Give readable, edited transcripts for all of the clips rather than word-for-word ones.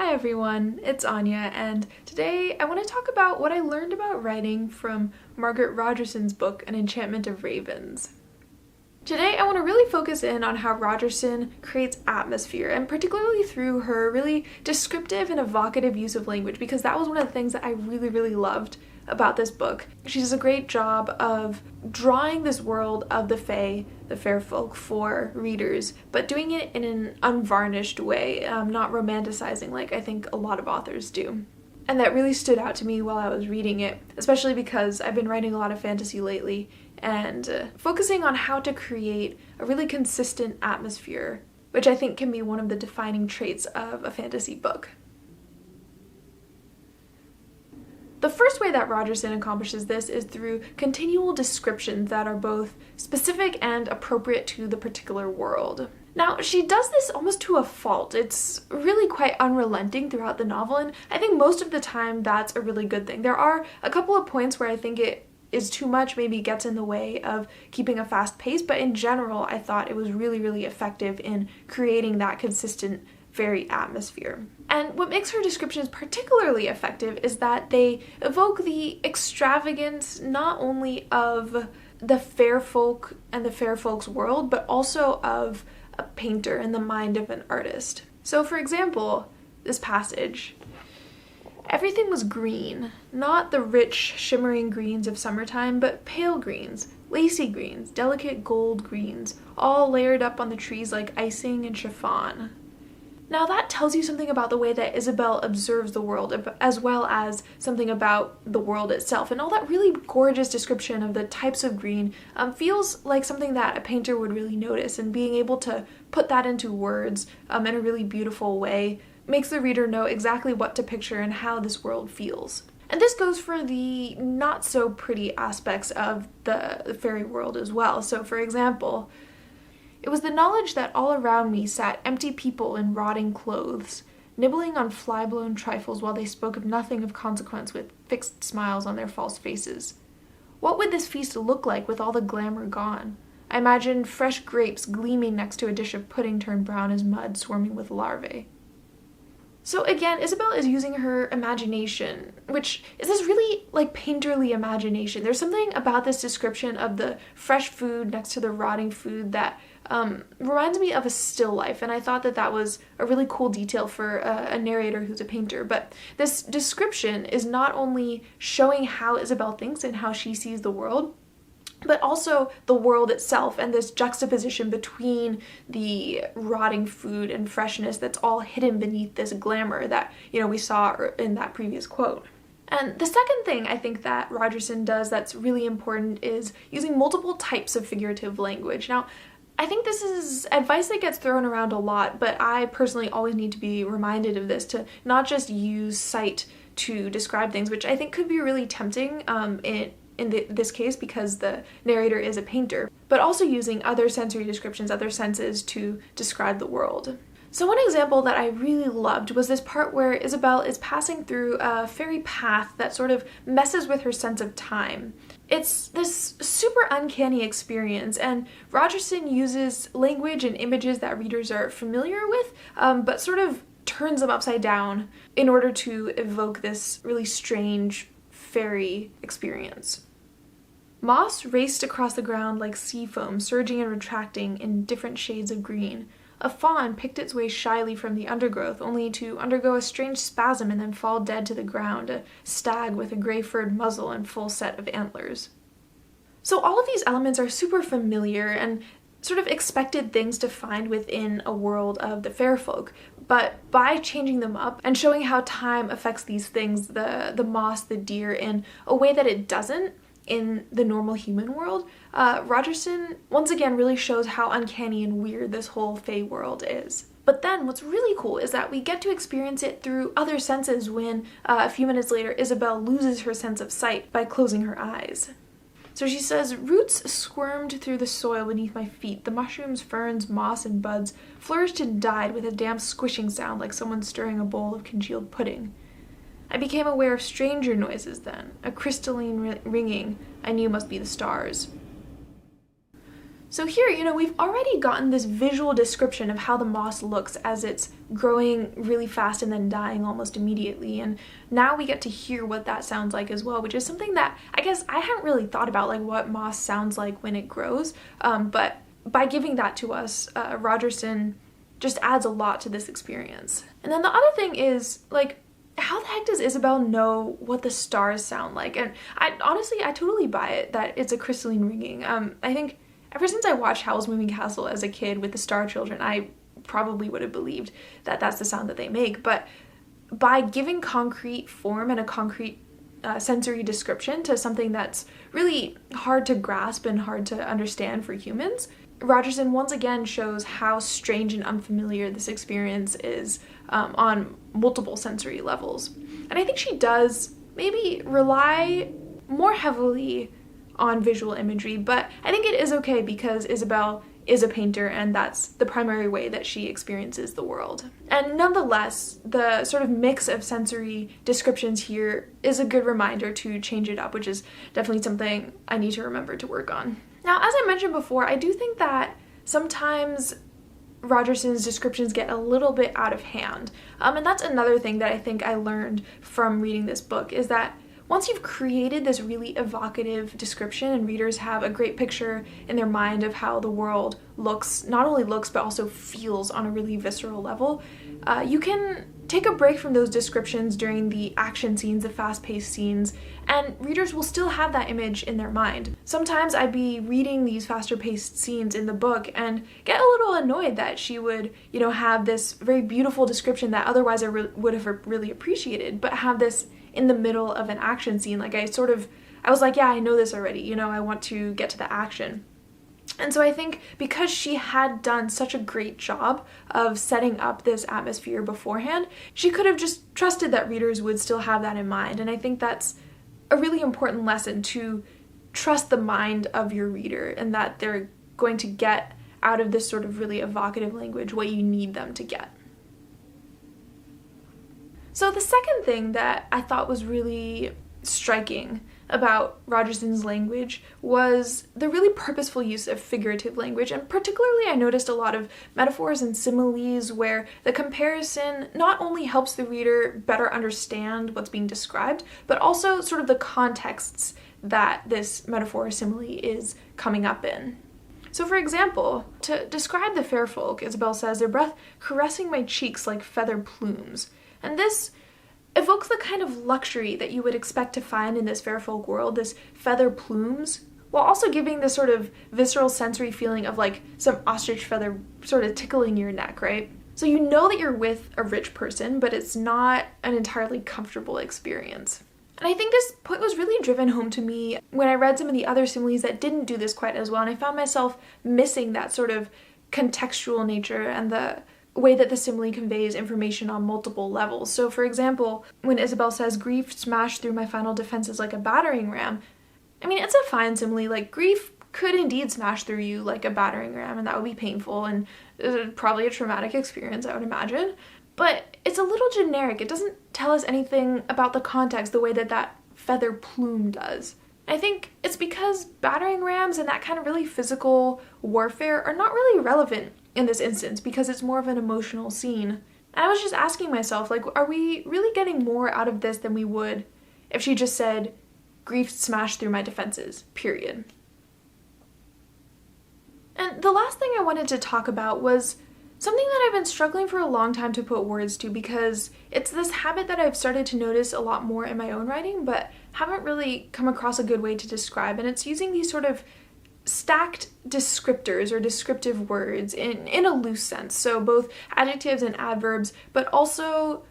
Hi everyone, it's Anya, and today I want to talk about what I learned about writing from Margaret Rogerson's book, An Enchantment of Ravens. Today I want to really focus in on how Rogerson creates atmosphere, and particularly through her really descriptive and evocative use of language, because that was one of the things that I really loved about this book. She does a great job of drawing this world of the Fae, the fair folk, for readers, but doing it in an unvarnished way, not romanticizing like I think a lot of authors do. And that really stood out to me while I was reading it, especially because I've been writing a lot of fantasy lately and focusing on how to create a really consistent atmosphere, which I think can be one of the defining traits of a fantasy book. The first way that Rogerson accomplishes this is through continual descriptions that are both specific and appropriate to the particular world. Now, she does this almost to a fault. It's really quite unrelenting throughout the novel, and I think most of the time that's a really good thing. There are a couple of points where I think it is too much, maybe gets in the way of keeping a fast pace, but in general, I thought it was really effective in creating that consistent fairy atmosphere. And what makes her descriptions particularly effective is that they evoke the extravagance not only of the fair folk and the fair folk's world, but also of a painter and the mind of an artist. So for example, this passage, everything was green, not the rich, shimmering greens of summertime, but pale greens, lacy greens, delicate gold greens, all layered up on the trees like icing and chiffon. Now that tells you something about the way that Isabel observes the world, as well as something about the world itself. And all that really gorgeous description of the types of green feels like something that a painter would really notice, and being able to put that into words in a really beautiful way makes the reader know exactly what to picture and how this world feels. And this goes for the not so pretty aspects of the fairy world as well. So for example, it was the knowledge that all around me sat empty people in rotting clothes, nibbling on fly-blown trifles while they spoke of nothing of consequence with fixed smiles on their false faces. What would this feast look like with all the glamour gone? I imagined fresh grapes gleaming next to a dish of pudding turned brown as mud swarming with larvae. So again, Isabel is using her imagination, which is this really painterly imagination. There's something about this description of the fresh food next to the rotting food that reminds me of a still life, and I thought that that was a really cool detail for a narrator who's a painter. But this description is not only showing how Isabel thinks and how she sees the world, but also the world itself, and this juxtaposition between the rotting food and freshness that's all hidden beneath this glamour that, we saw in that previous quote. And the second thing I think that Rogerson does that's really important is using multiple types of figurative language. Now, I think this is advice that gets thrown around a lot, but I personally always need to be reminded of this, to not just use cite to describe things, which I think could be really tempting in this case because the narrator is a painter, but also using other sensory descriptions, other senses to describe the world. So one example that I really loved was this part where Isabel is passing through a fairy path that sort of messes with her sense of time. It's this super uncanny experience, and Rogerson uses language and images that readers are familiar with, but sort of turns them upside down in order to evoke this really strange fairy experience. Moss raced across the ground like sea foam, surging and retracting in different shades of green. A fawn picked its way shyly from the undergrowth, only to undergo a strange spasm and then fall dead to the ground, a stag with a gray-furred muzzle and full set of antlers. So all of these elements are super familiar and sort of expected things to find within a world of the fair folk, but by changing them up and showing how time affects these things, the moss, the deer, in a way that it doesn't in the normal human world, Rogerson once again really shows how uncanny and weird this whole fae world is. But then what's really cool is that we get to experience it through other senses when a few minutes later Isabel loses her sense of sight by closing her eyes. So she says, "Roots squirmed through the soil beneath my feet. The mushrooms, ferns, moss, and buds flourished and died with a damp squishing sound like someone stirring a bowl of congealed pudding. I became aware of stranger noises then, a crystalline ringing I knew must be the stars." So here, we've already gotten this visual description of how the moss looks as it's growing really fast and then dying almost immediately. And now we get to hear what that sounds like as well, which is something that I guess I hadn't really thought about, like what moss sounds like when it grows. But by giving that to us, Rogerson just adds a lot to this experience. And then the other thing is, like, how the heck does Isabel know what the stars sound like? And I totally buy it that it's a crystalline ringing. I think ever since I watched Howl's Moving Castle as a kid with the Star Children, I probably would have believed that that's the sound that they make. But by giving concrete form and a concrete sensory description to something that's really hard to grasp and hard to understand for humans, Rogerson once again shows how strange and unfamiliar this experience is on multiple sensory levels. And I think she does maybe rely more heavily on visual imagery, but I think it is okay because Isabel is a painter and that's the primary way that she experiences the world. And nonetheless, the sort of mix of sensory descriptions here is a good reminder to change it up, which is definitely something I need to remember to work on. Now, as I mentioned before, I do think that sometimes Rogerson's descriptions get a little bit out of hand. And that's another thing that I think I learned from reading this book, is that once you've created this really evocative description and readers have a great picture in their mind of how the world looks, not only looks, but also feels on a really visceral level, you can take a break from those descriptions during the action scenes, the fast-paced scenes, and readers will still have that image in their mind. Sometimes I'd be reading these faster-paced scenes in the book and get a little annoyed that she would, have this very beautiful description that otherwise I would have really appreciated, but have this in the middle of an action scene. Like I was like, yeah, I know this already, I want to get to the action. And so I think because she had done such a great job of setting up this atmosphere beforehand, she could have just trusted that readers would still have that in mind. And I think that's a really important lesson, to trust the mind of your reader and that they're going to get out of this sort of really evocative language what you need them to get. So the second thing that I thought was really striking about Rogerson's language was the really purposeful use of figurative language, and particularly I noticed a lot of metaphors and similes where the comparison not only helps the reader better understand what's being described, but also sort of the contexts that this metaphor or simile is coming up in. So for example, to describe the fair folk, Isabel says, "Their breath caressing my cheeks like feather plumes." And this evokes the kind of luxury that you would expect to find in this fair folk world, this feather plumes, while also giving this sort of visceral sensory feeling of like some ostrich feather sort of tickling your neck, right? So you know that you're with a rich person, but it's not an entirely comfortable experience. And I think this point was really driven home to me when I read some of the other similes that didn't do this quite as well, and I found myself missing that sort of contextual nature and the way that the simile conveys information on multiple levels. So for example, when Isabel says, "Grief smashed through my final defenses like a battering ram," I mean, it's a fine simile. Like, grief could indeed smash through you like a battering ram, and that would be painful and probably a traumatic experience, I would imagine. But it's a little generic. It doesn't tell us anything about the context the way that that feather plume does. I think it's because battering rams and that kind of really physical warfare are not really relevant in this instance, because it's more of an emotional scene. And I was just asking myself, like, are we really getting more out of this than we would if she just said, "Grief smashed through my defenses, period." And the last thing I wanted to talk about was something that I've been struggling for a long time to put words to, because it's this habit that I've started to notice a lot more in my own writing, but haven't really come across a good way to describe. And it's using these sort of stacked descriptors or descriptive words in a loose sense. So both adjectives and adverbs, but also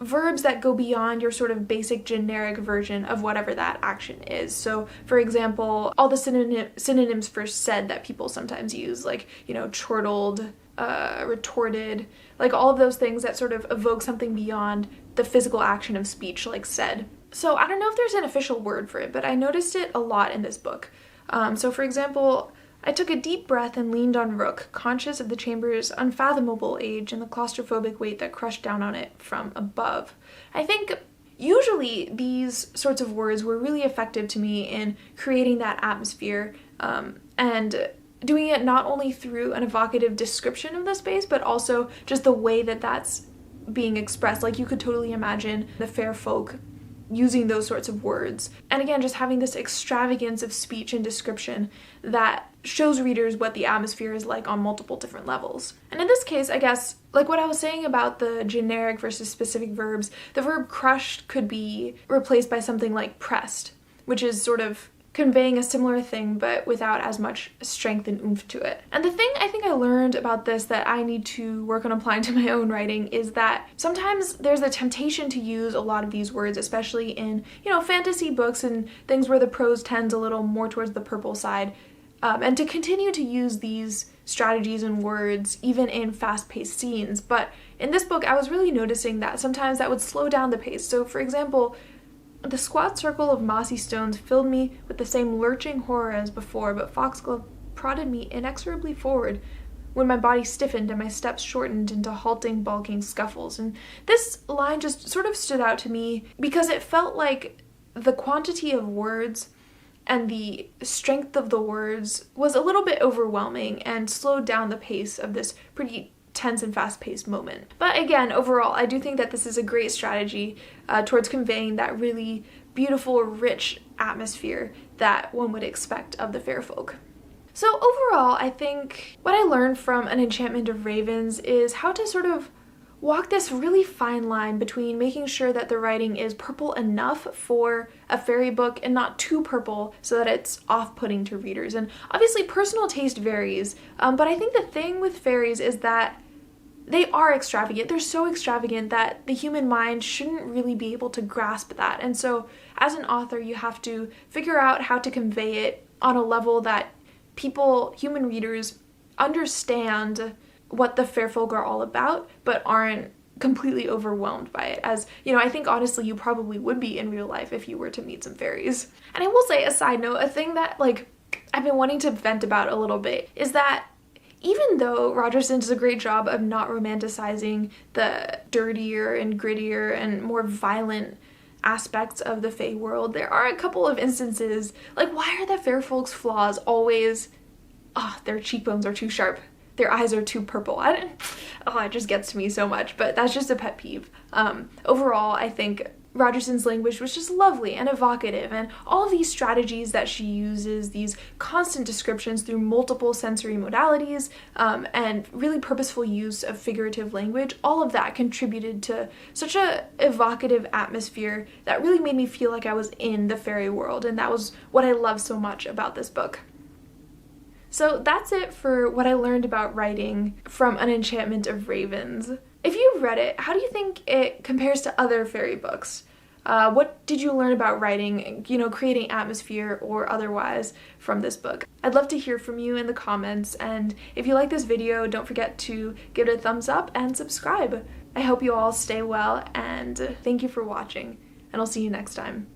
verbs that go beyond your sort of basic generic version of whatever that action is. So for example, all the synonyms for said that people sometimes use, like, chortled, retorted, like all of those things that sort of evoke something beyond the physical action of speech, like said. So I don't know if there's an official word for it, but I noticed it a lot in this book. So for example, I took a deep breath and leaned on Rook, conscious of the chamber's unfathomable age and the claustrophobic weight that crushed down on it from above. I think usually these sorts of words were really effective to me in creating that atmosphere and doing it not only through an evocative description of the space, but also just the way that that's being expressed. Like, you could totally imagine the fair folk using those sorts of words. And again, just having this extravagance of speech and description that shows readers what the atmosphere is like on multiple different levels. And in this case, I guess, like what I was saying about the generic versus specific verbs, the verb crushed could be replaced by something like pressed, which is sort of conveying a similar thing but without as much strength and oomph to it. And the thing I think I learned about this that I need to work on applying to my own writing is that sometimes there's a temptation to use a lot of these words, especially in, fantasy books and things where the prose tends a little more towards the purple side, and to continue to use these strategies and words even in fast-paced scenes. But in this book, I was really noticing that sometimes that would slow down the pace. So for example, the squat circle of mossy stones filled me with the same lurching horror as before, but Foxglove prodded me inexorably forward when my body stiffened and my steps shortened into halting, balking scuffles. And this line just sort of stood out to me because it felt like the quantity of words and the strength of the words was a little bit overwhelming and slowed down the pace of this pretty tense and fast-paced moment. But again, overall, I do think that this is a great strategy towards conveying that really beautiful, rich atmosphere that one would expect of the fair folk. So overall, I think what I learned from An Enchantment of Ravens is how to sort of walk this really fine line between making sure that the writing is purple enough for a fairy book and not too purple so that it's off-putting to readers. And obviously personal taste varies, but I think the thing with fairies is that they are extravagant. They're so extravagant that the human mind shouldn't really be able to grasp that. And so as an author, you have to figure out how to convey it on a level that people, human readers, understand what the fair folk are all about, but aren't completely overwhelmed by it. As, I think honestly you probably would be in real life if you were to meet some fairies. And I will say, a side note, a thing that I've been wanting to vent about a little bit is that even though Rogerson does a great job of not romanticizing the dirtier and grittier and more violent aspects of the Fae world, there are a couple of instances, why are the fair folk's flaws always, their cheekbones are too sharp, their eyes are too purple? It just gets to me so much, but that's just a pet peeve. Overall, I think Rogerson's language was just lovely and evocative, and all of these strategies that she uses, these constant descriptions through multiple sensory modalities, and really purposeful use of figurative language, all of that contributed to such a evocative atmosphere that really made me feel like I was in the fairy world, and that was what I love so much about this book. So that's it for what I learned about writing from An Enchantment of Ravens. If you've read it, how do you think it compares to other fairy books? What did you learn about writing, creating atmosphere or otherwise from this book? I'd love to hear from you in the comments, and if you like this video, don't forget to give it a thumbs up and subscribe. I hope you all stay well, and thank you for watching, and I'll see you next time.